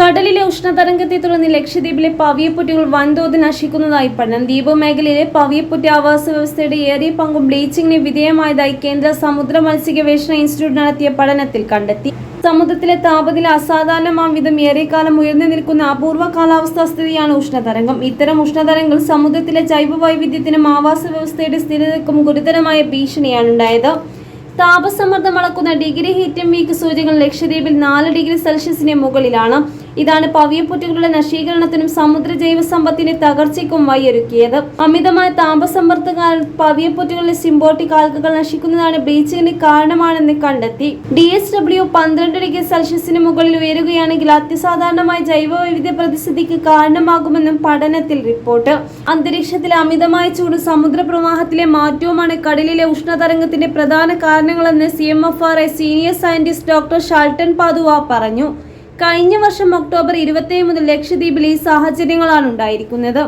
കടലിലെ ഉഷ്ണതരംഗത്തെ തുടർന്ന് ലക്ഷദ്വീപിലെ പവിയപ്പുറ്റുകൾ വൻതോതിൽ നശിക്കുന്നതായി പഠനം. ദ്വീപ് മേഖലയിലെ പവിയപ്പുറ്റ് ആവാസ വ്യവസ്ഥയുടെ ഏറിയ പങ്കും ബ്ലീച്ചിങ്ങിന് വിധേയമായതായി കേന്ദ്ര സമുദ്ര മത്സ്യഗവേഷണ ഇൻസ്റ്റിറ്റ്യൂട്ട് നടത്തിയ പഠനത്തിൽ കണ്ടെത്തി. സമുദ്രത്തിലെ താപനില അസാധാരണമാം വിധം ഏറെക്കാലം ഉയർന്നു നിൽക്കുന്ന അപൂർവ കാലാവസ്ഥാ സ്ഥിതിയാണ് ഉഷ്ണതരംഗം. ഇത്തരം ഉഷ്ണതരംഗങ്ങൾ സമുദ്രത്തിലെ ജൈവ വൈവിധ്യത്തിനും ആവാസ വ്യവസ്ഥയുടെ സ്ഥിരതയ്ക്കും ഗുരുതരമായ ഭീഷണിയാണുണ്ടായത്. താപസമ്മർദ്ദം അളക്കുന്ന ഡിഗ്രി ഹീറ്റ് വീക്ക് സൂചികകൾ ലക്ഷദ്വീപിൽ 4 ഡിഗ്രി സെൽഷ്യസിന് മുകളിലാണ്. ഇതാണ് പവിയപ്പുറ്റുകളുടെ നശീകരണത്തിനും സമുദ്ര ജൈവ സമ്പത്തിന്റെ തകർച്ചയ്ക്കും വഴിയൊരുക്കിയത്. അമിതമായ താപസമ്മർദ്ദ കാരണം പവിയപ്പുറ്റുകളിലെ സിംബോട്ടിക് ആൽഗകൾ നശിക്കുന്നതാണ് ബ്ലീച്ചിങ്ങിന് കാരണമാണെന്ന് കണ്ടെത്തി. DSW 12 ഡിഗ്രി സെൽഷ്യസിന് മുകളിൽ ഉയരുകയാണെങ്കിൽ അതിസാധാരണമായ ജൈവ വൈവിധ്യ പ്രതിസന്ധിക്ക് കാരണമാകുമെന്നും പഠനത്തിൽ റിപ്പോർട്ട്. അന്തരീക്ഷത്തിലെ അമിതമായ ചൂടും സമുദ്രപ്രവാഹത്തിലെ മാറ്റവുമാണ് കടലിലെ ഉഷ്ണതരംഗത്തിന്റെ പ്രധാന കാരണങ്ങളെന്ന് CMFRI senior scientist doctor Shelton Padua പറഞ്ഞു. കഴിഞ്ഞ വർഷം ഒക്ടോബർ 27 മുതൽ ലക്ഷദ്വീപിൽ ഈ സാഹചര്യങ്ങളാണ് ഉണ്ടായിരിക്കുന്നത്.